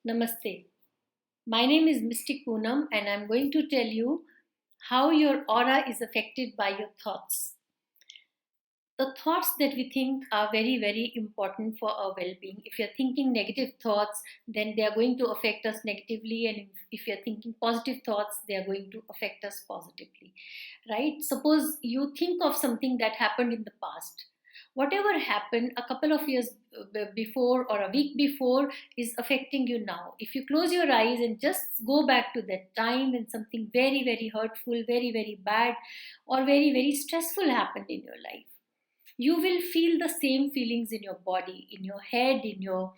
Namaste. My name is Mystic Poonam, and I'm going to tell you how your aura is affected by your thoughts. The thoughts that we think are very, very important for our well being. If you're thinking negative thoughts, then they are going to affect us negatively, and if you're thinking positive thoughts, they are going to affect us positively. Right? Suppose you think of something that happened in the past. Whatever happened a couple of years before or a week before is affecting you now. If you close your eyes and just go back to that time when something very, very hurtful, very, very bad, or very, very stressful happened in your life, you will feel the same feelings in your body, in your head, in your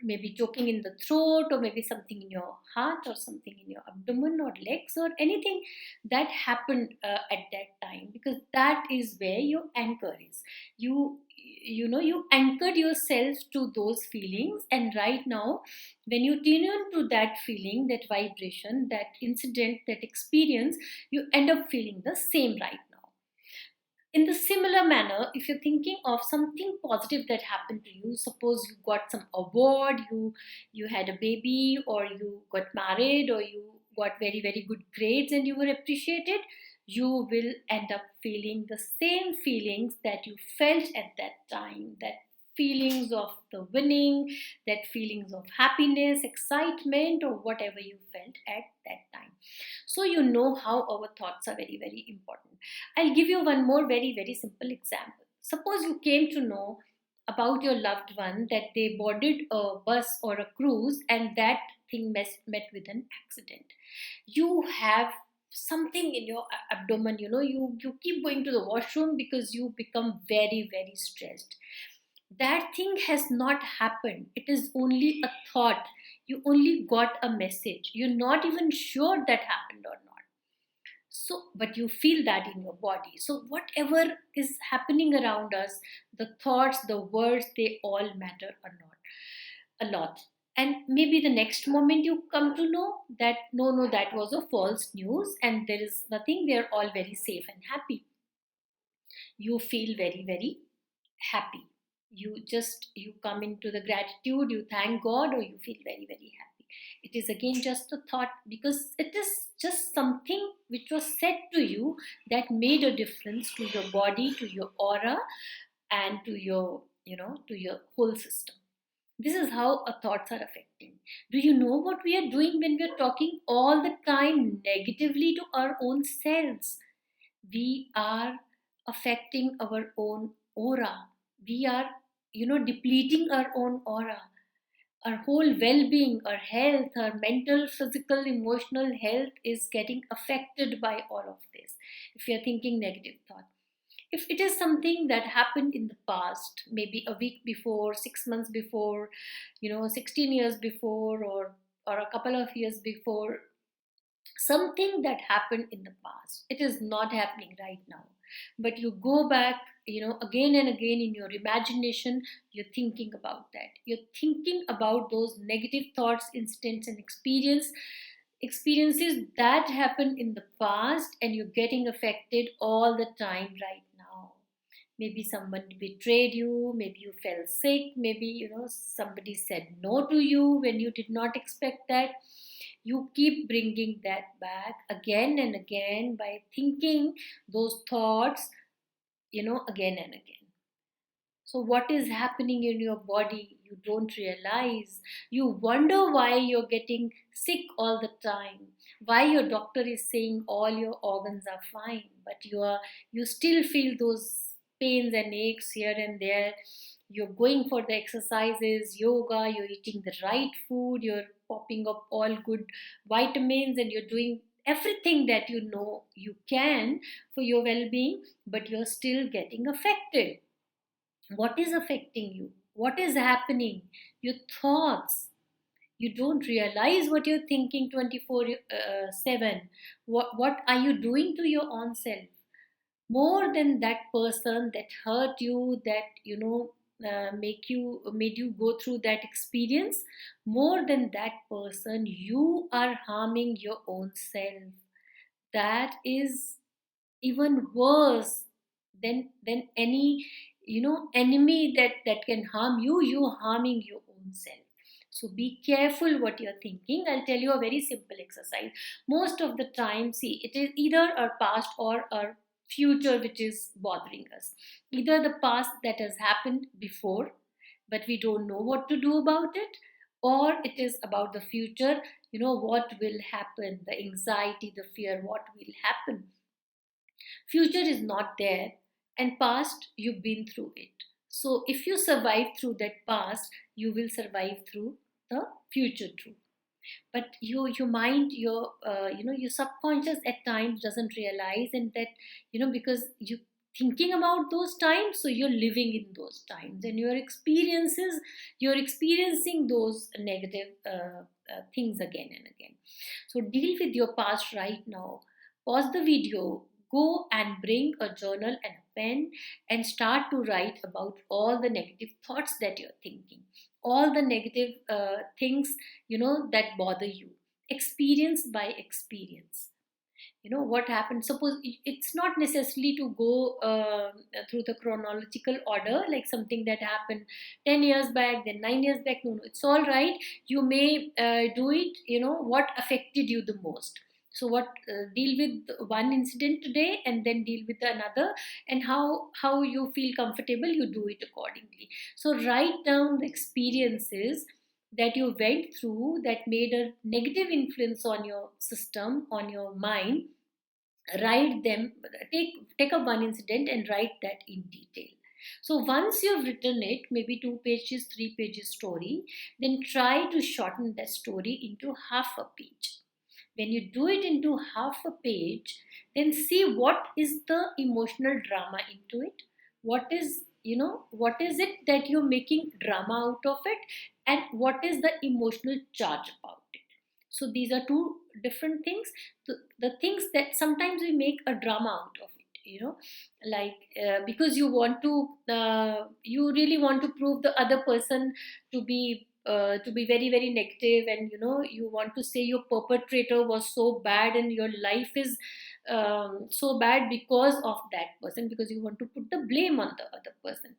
maybe choking in the throat, or maybe something in your heart, or something in your abdomen or legs, or anything that happened at that time, because that is where your anchor is. You anchored yourself to those feelings, and right now when you tune into that feeling, that vibration, that incident, that experience, you end up feeling the same right now. In the similar manner, if you're thinking of something positive that happened to you, suppose you got some award, you had a baby, or you got married, or you got very, very good grades and you were appreciated, you will end up feeling the same feelings that you felt at that time, that feelings of the winning, that feelings of happiness, excitement, or whatever you felt at that time. So you know how our thoughts are very, very important. I'll give you one more very, very simple example. Suppose you came to know about your loved one that they boarded a bus or a cruise, and that thing met with an accident. You have something in your abdomen, you keep going to the washroom because you become very, very stressed. That thing has not happened, it is only a thought. You only got a message, you're not even sure that happened or not. So but you feel that in your body. So whatever is happening around us, the thoughts, the words, they all matter or not, a lot. And maybe the next moment you come to know that no, that was a false news and there is nothing, they're all very safe and happy. You feel very, very happy. You come into the gratitude, you thank God, or you feel very, very happy. It is again just a thought, because it is just something which was said to you that made a difference to your body, to your aura, and to your to your whole system. This is how our thoughts are affecting. Do you know what we are doing when we are talking all the time negatively to our own selves? We are affecting our own aura. We are depleting our own aura. Our whole well-being, our health, our mental, physical, emotional health is getting affected by all of this if we are thinking negative thought. If it is something that happened in the past, maybe a week before, 6 months before, 16 years before, or a couple of years before, something that happened in the past, it is not happening right now, but you go back, again and again in your imagination, you're thinking about that, you're thinking about those negative thoughts, incidents, and experiences that happened in the past, and you're getting affected all the time right now. Maybe someone betrayed you, maybe you fell sick, maybe somebody said no to you when you did not expect that. You keep bringing that back again and again by thinking those thoughts, again and again. So what is happening in your body, you don't realize. You wonder why you're getting sick all the time, why your doctor is saying all your organs are fine, but you still feel those pains and aches here and there. You're going for the exercises, yoga, you're eating the right food, you're popping up all good vitamins, and you're doing everything that you can for your well-being, but you're still getting affected. What is affecting you? What is happening? Your thoughts. You don't realize what you're thinking 24/7. What are you doing to your own self? More than that person that hurt you, that made you go through that experience, more than that person, you are harming your own self. That is even worse than any enemy that can harm you. You harming your own self. So be careful what you're thinking. I'll tell you a very simple exercise. Most of the time, see, it is either our past or our future which is bothering us. Either the past that has happened before, but we don't know what to do about it, or it is about the future, what will happen, the anxiety, the fear, what will happen. Future is not there, and past, you've been through it. So if you survive through that past, you will survive through the future too. But your mind, your subconscious at times doesn't realize, and that, because you thinking about those times, so you're living in those times, and you're experiencing those negative things again and again. So deal with your past right now. Pause the video, go and bring a journal and a pen, and start to write about all the negative thoughts that you're thinking, all the negative things that bother you, experience by experience. What happened, suppose it's not necessarily to go through the chronological order, like something that happened 10 years back, then 9 years back. No, it's all right. You may do it, what affected you the most. So what, deal with one incident today, and then deal with another, and how you feel comfortable, you do it accordingly. So write down the experiences that you went through that made a negative influence on your system, on your mind. Write them, take up one incident and write that in detail. So once you've written it, maybe 2 pages, 3 pages story, then try to shorten that story into half a page. When you do it into half a page, then see what is the emotional drama into it. What is it that you're making drama out of it, and what is the emotional charge about it. So these are two different things. The things that sometimes we make a drama out of it, like because you really want to prove the other person to be very very negative, and you want to say your perpetrator was so bad, and your life is so bad because of that person, because you want to put the blame on the other person,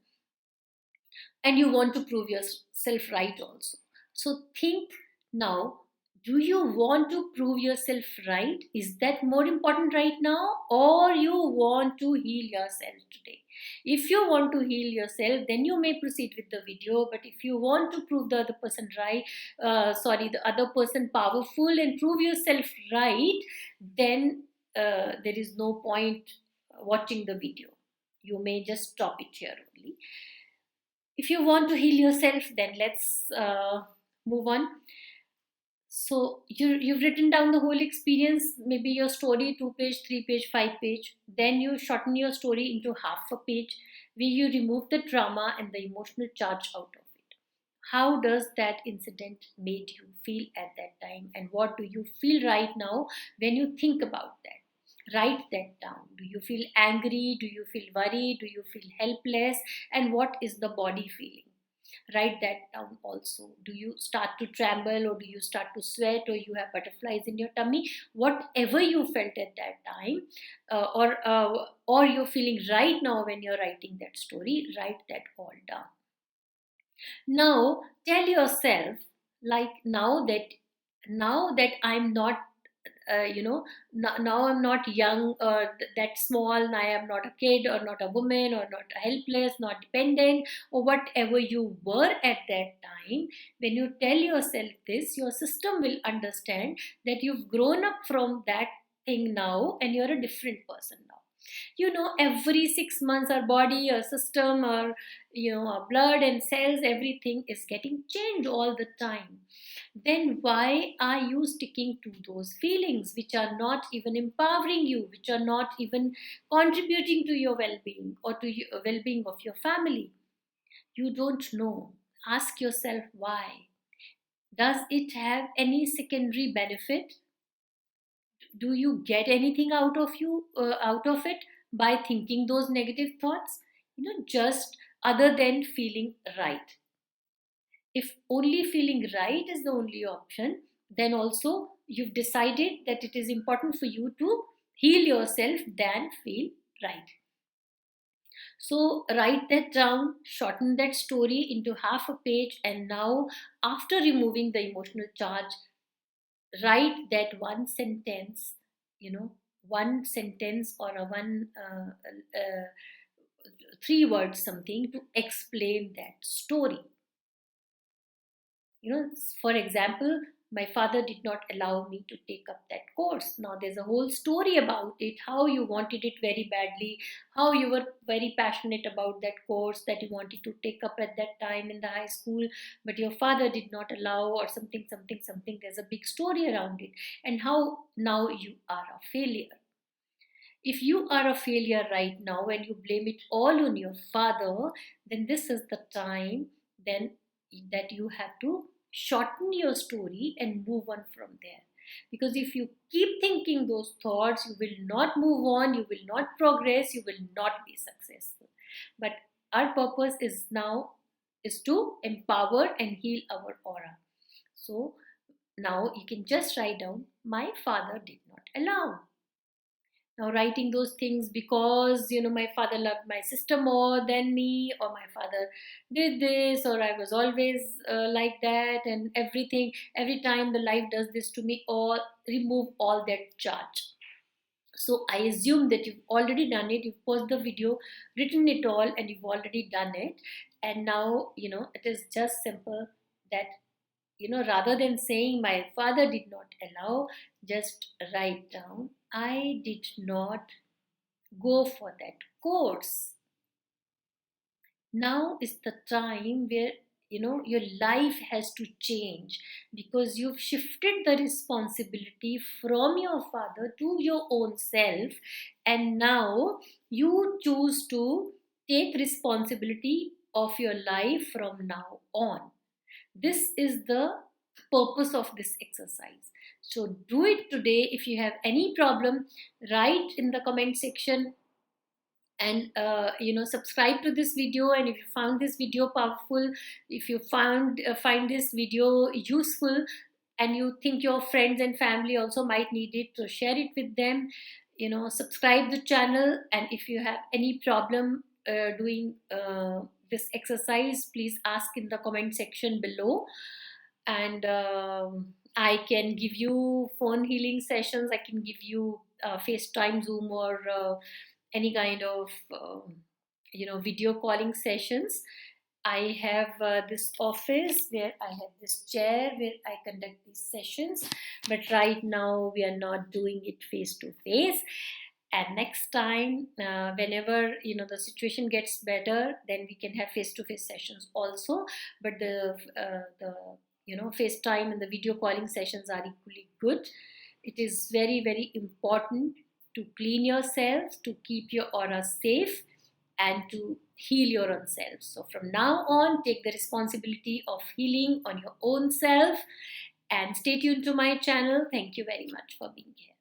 and you want to prove yourself right also. So think now, do you want to prove yourself right? Is that more important right now, or you want to heal yourself today? If you want to heal yourself, then you may proceed with the video. But if you want to prove the other person right, the other person powerful, and prove yourself right, then there is no point watching the video. You may just stop it here only. If you want to heal yourself, then let's move on. So you've written down the whole experience, maybe your story, 2 page, 3 page, 5 page. Then you shorten your story into half a page, where you remove the drama and the emotional charge out of it. How does that incident made you feel at that time, and what do you feel right now when you think about that? Write that down. Do you feel angry? Do you feel worried? Do you feel helpless? And what is the body feeling? Write that down also. Do you start to tremble, or do you start to sweat, or you have butterflies in your tummy? Whatever you felt at that time, or you're feeling right now when you're writing that story, write that all down. Now tell yourself, like, now that I'm not now I'm not young, or that small, and I am not a kid, or not a woman, or not helpless, not dependent, or whatever you were at that time. When you tell yourself this, your system will understand that you've grown up from that thing now, and you're a different person now. Every 6 months, our body, our system, our blood and cells, everything is getting changed all the time. Then why are you sticking to those feelings which are not even empowering you, which are not even contributing to your well-being, or to your well-being of your family? You don't know. Ask yourself why. Does it have any secondary benefit? Do you get anything out of it by thinking those negative thoughts? Just other than feeling right. If only feeling right is the only option, then also you've decided that it is important for you to heal yourself than feel right. So write that down, shorten that story into half a page, and now, after removing the emotional charge, write that one sentence, you know, one sentence or a one three words something to explain that story. For example, my father did not allow me to take up that course. Now there's a whole story about it, how you wanted it very badly, how you were very passionate about that course that you wanted to take up at that time in the high school, but your father did not allow, or something, something, something. There's a big story around it, and how now you are a failure. If you are a failure right now and you blame it all on your father, then this is the time then that you have to shorten your story and move on from there. Because if you keep thinking those thoughts, you will not move on, you will not progress, you will not be successful. But our purpose is now is to empower and heal our aura. So now you can just write down, my father did not allow. Now writing those things because my father loved my sister more than me, or my father did this, or I was always like that, and everything, every time the life does this to me, or remove all that charge. So I assume that you've already done it, you've paused the video, written it all, and you've already done it. And now it is just simple that rather than saying my father did not allow, just write down, I did not go for that course. Now is the time where your life has to change, because you've shifted the responsibility from your father to your own self, and now you choose to take responsibility of your life from now on. This is the purpose of this exercise. So do it today. If you have any problem, write in the comment section, and subscribe to this video. And if you found this video powerful, if you find this video useful, and you think your friends and family also might need it, so share it with them. Subscribe the channel, and if you have any problem doing this exercise, please ask in the comment section below. And I can give you phone healing sessions, I can give you FaceTime, Zoom, or any kind of video calling sessions. I have this office where I have this chair where I conduct these sessions, but right now we are not doing it face to face. And next time, whenever the situation gets better, then we can have face to face sessions also. But the FaceTime and the video calling sessions are equally good. It is very, very important to clean yourself, to keep your aura safe, and to heal your own self. So from now on, take the responsibility of healing on your own self, and stay tuned to my channel. Thank you very much for being here.